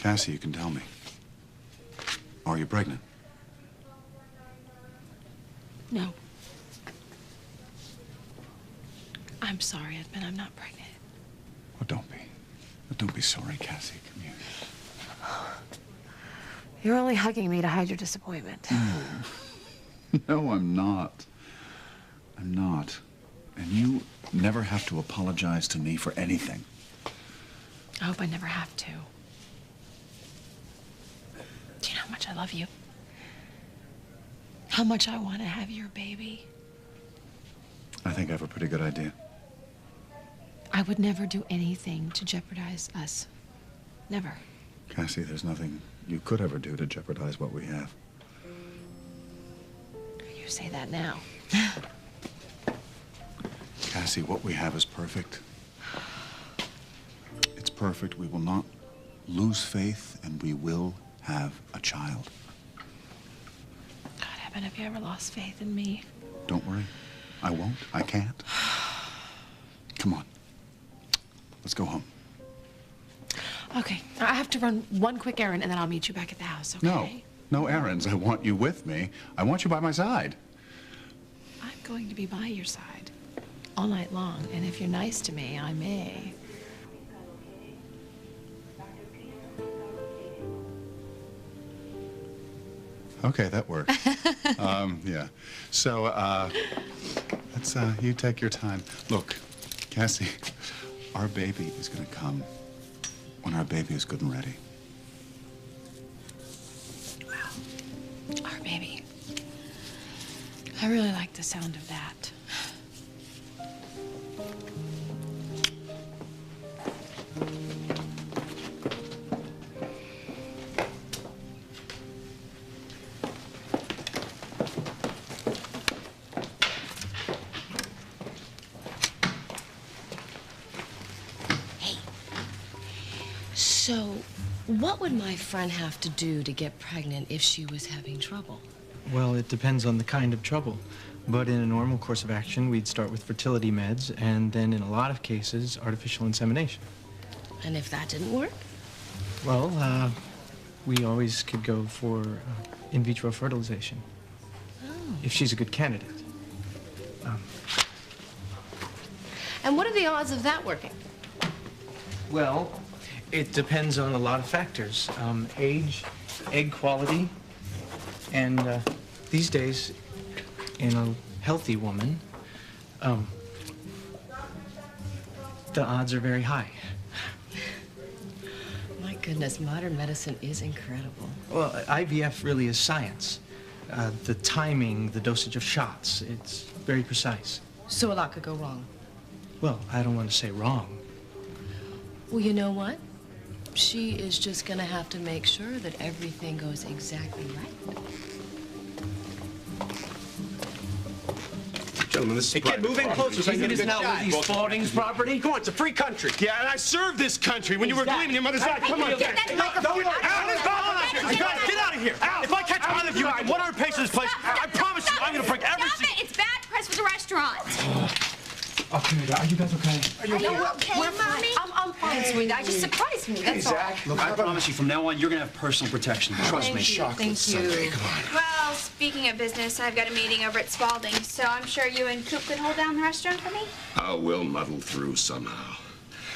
Cassie, you can tell me. Are you pregnant? No. I'm sorry, Edmund. I'm not pregnant. Oh, don't be. Don't be sorry, Cassie. Come here. You're only hugging me to hide your disappointment. No, I'm not. I'm not. And you never have to apologize to me for anything. I hope I never have to. Do you know how much I love you? How much I want to have your baby? I think I have a pretty good idea. I would never do anything to jeopardize us. Never. Cassie, there's nothing you could ever do to jeopardize what we have. You say that now. Cassie, what we have is perfect. It's perfect. We will not lose faith, and we will have a child. God, Evan, have you ever lost faith in me? Don't worry. I won't. I can't. Come on. Let's go home. Okay. I have to run one quick errand, and then I'll meet you back at the house, okay? No. No errands. I want you with me. I want you by my side. I'm going to be by your side all night long, and if you're nice to me, I may. Okay, that works. Yeah. So, let's, you take your time. Look, Cassie, our baby is gonna come when our baby is good and ready. Wow. Our baby. I really like the sound of that. So, what would my friend have to do to get pregnant if she was having trouble? Well, it depends on the kind of trouble. But in a normal course of action, we'd start with fertility meds, and then in a lot of cases, artificial insemination. And if that didn't work? Well, we always could go for in vitro fertilization. Oh. If she's a good candidate. And what are the odds of that working? Well, it depends on a lot of factors. Age, egg quality, and these days, in a healthy woman, the odds are very high. My goodness, modern medicine is incredible. Well, IVF really is science. The timing, the dosage of shots, it's very precise. So a lot could go wrong. Well, I don't want to say wrong. Well, you know what? She is just gonna have to make sure that everything goes exactly right. Gentlemen, this is Get moving closer so I can get a good shot. Lizzie Spaulding's property? Come on, it's a free country. Yeah, and I served this country when you were gleaming your mother's eye. Come on, Get that microphone out of here. You guys, get out of here. If I catch either of you in one other patient in this place, I promise you I'm going to break every Stop it! It's bad press for the restaurant. Okay, are you guys okay? Are you okay, Mommy? I'm fine, sweetie. I just surprised me, that's all. Look, I promise you, from now on, you're gonna have personal protection. Trust me. Thank you. Well, speaking of business, I've got a meeting over at Spaulding, so I'm sure you and Coop could hold down the restaurant for me. We'll muddle through somehow.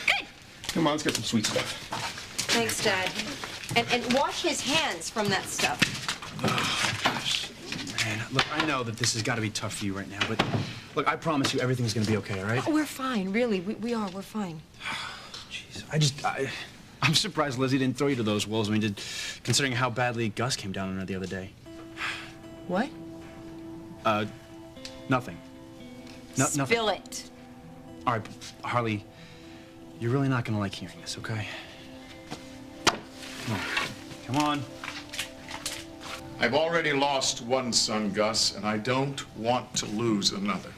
Good. Come on, let's get some sweet stuff. Thanks, Dad. And wash his hands from that stuff. Oh, gosh. Man, look, I know that this has got to be tough for you right now, but look, I promise you everything's going to be okay, all right? Oh, we're fine, really. We are. We're fine. Jeez, I'm surprised Lizzie didn't throw you to those wolves. I mean, considering how badly Gus came down on her the other day. What? Nothing. Nothing. Spill it. All right, Harley, you're really not going to like hearing this, okay? Come on. Come on. I've already lost one son, Gus, and I don't want to lose another.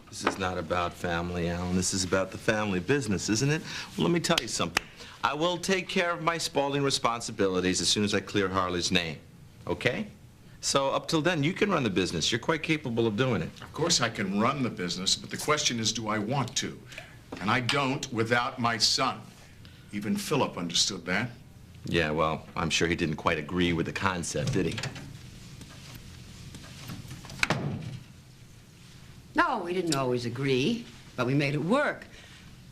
This is not about family, Alan. This is about the family business, isn't it? Well, let me tell you something. I will take care of my Spaulding responsibilities as soon as I clear Harley's name, okay? So up till then, you can run the business. You're quite capable of doing it. Of course I can run the business, but the question is, do I want to? And I don't without my son. Even Philip understood that. Yeah, well, I'm sure he didn't quite agree with the concept, did he? No, we didn't always agree, but we made it work.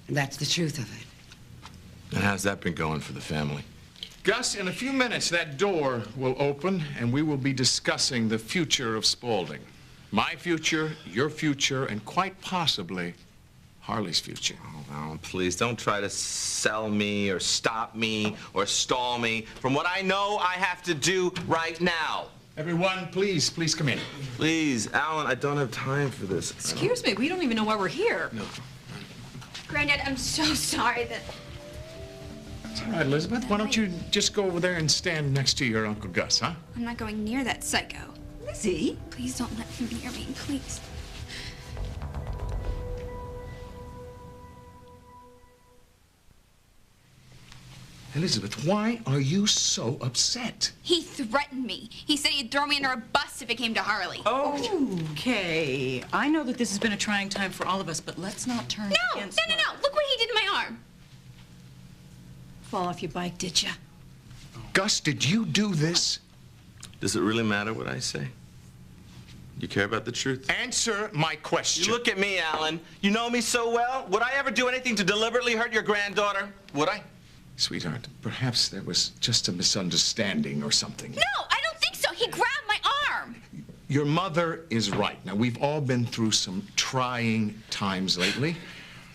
And that's the truth of it. And how's that been going for the family? Gus, in a few minutes, that door will open, and we will be discussing the future of Spaulding. My future, your future, and quite possibly Harley's future. Oh, Alan, please don't try to sell me or stop me or stall me from what I know I have to do right now. Everyone, please come in. Please, Alan, I don't have time for this. Excuse me, we don't even know why we're here. No. Granddad, I'm so sorry that... It's all right, Elizabeth. Why don't you just go over there and stand next to your Uncle Gus, huh? I'm not going near that psycho. Lizzie? Please don't let him near me, please. Elizabeth, why are you so upset? He threatened me. He said he'd throw me under a bus if it came to Harley. Okay. I know that this has been a trying time for all of us, but let's not turn against No. Look what he did to my arm. Fall off your bike, did ya? Gus, did you do this? Does it really matter what I say? You care about the truth? Answer my question. You look at me, Alan. You know me so well. Would I ever do anything to deliberately hurt your granddaughter? Would I? Sweetheart, perhaps there was just a misunderstanding or something. No, I don't think so. He grabbed my arm. Your mother is right. Now, we've all been through some trying times lately,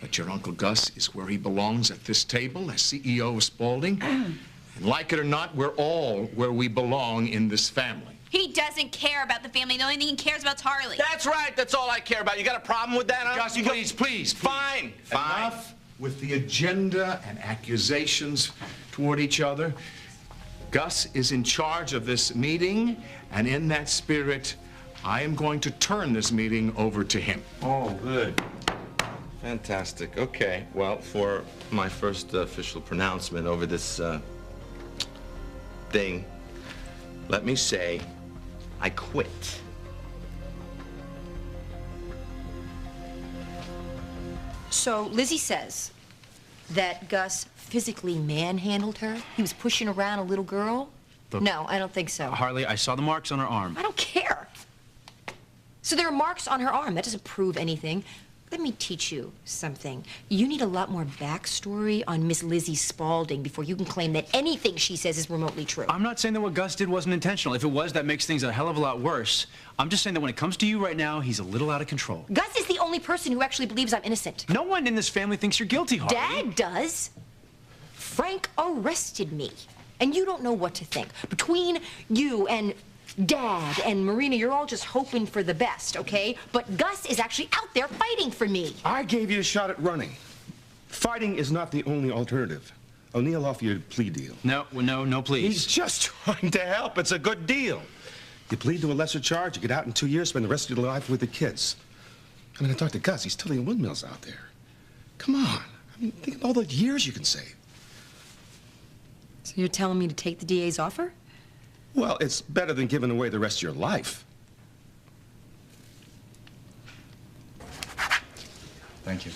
but your Uncle Gus is where he belongs at this table as CEO of Spaulding. And like it or not, we're all where we belong in this family. He doesn't care about the family. The only thing he cares about is Harley. That's right. That's all I care about. You got a problem with that, huh? Gus, please. Fine. Enough with the agenda and accusations toward each other. Gus is in charge of this meeting, and in that spirit, I am going to turn this meeting over to him. Oh, good. Fantastic. Okay. Well, for my first official pronouncement over this thing, let me say I quit. So Lizzie says that Gus physically manhandled her? He was pushing around a little girl? Look, no, I don't think so. Harley, I saw the marks on her arm. I don't care. So there are marks on her arm. That doesn't prove anything. Let me teach you something. You need a lot more backstory on Miss Lizzie Spaulding before you can claim that anything she says is remotely true. I'm not saying that what Gus did wasn't intentional. If it was, that makes things a hell of a lot worse. I'm just saying that when it comes to you right now, he's a little out of control. Gus is the only person who actually believes I'm innocent. No one in this family thinks you're guilty, Harley. Dad does. Frank arrested me. And you don't know what to think. Between you and Dad and Marina, you're all just hoping for the best, okay? But Gus is actually out there fighting for me. I gave you a shot at running. Fighting is not the only alternative. O'Neill offered you a plea deal. No, please. He's just trying to help. It's a good deal. You plead to a lesser charge, you get out in 2 years, spend the rest of your life with the kids. I mean, I talked to Gus. He's tilling windmills out there. Come on. I mean, think of all the years you can save. So you're telling me to take the DA's offer? Well, it's better than giving away the rest of your life. Thank you.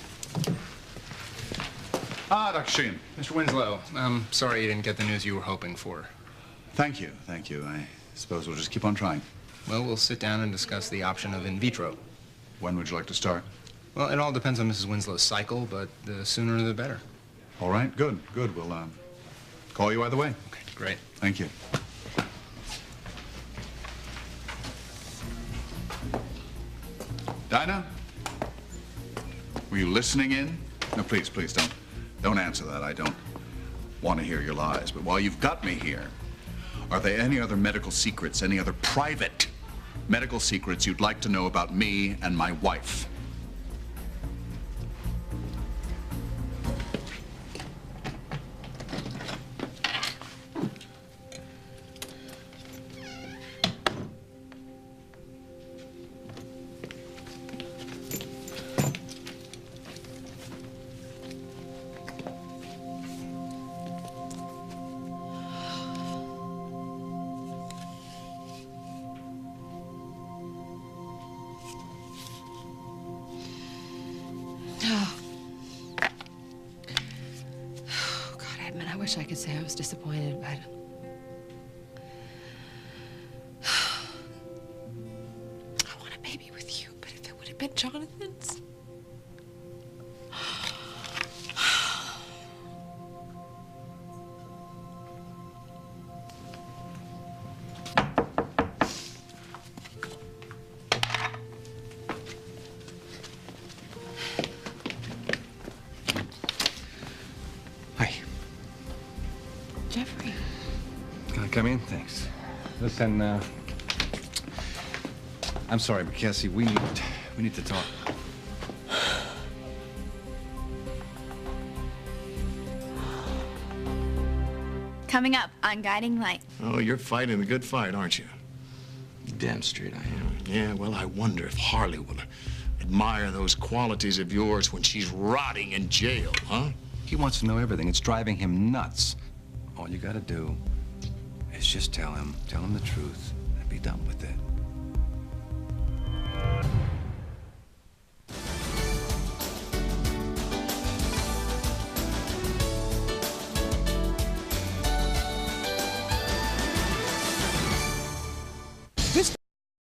Dr. Sheen. Mr. Winslow, I'm sorry you didn't get the news you were hoping for. Thank you. I suppose we'll just keep on trying. Well, we'll sit down and discuss the option of in vitro. When would you like to start? Well, it all depends on Mrs. Winslow's cycle, but the sooner the better. All right, good. We'll call you either way. Okay, great. Thank you. Dinah? Were you listening in? No, please, don't answer that. I don't want to hear your lies. But while you've got me here, are there any other medical secrets, any other private medical secrets you'd like to know about me and my wife? wish I could say I was disappointed, but... I want a baby with you, but if it would have been Jonathan's... Jeffrey. Can I come in? Thanks. Listen, I'm sorry, but Cassie, we need to talk. Coming up on Guiding Light. Oh, you're fighting a good fight, aren't you? Damn straight I am. Yeah, well, I wonder if Harley will admire those qualities of yours when she's rotting in jail, huh? He wants to know everything. It's driving him nuts. All you gotta do is just tell him the truth and be done with it.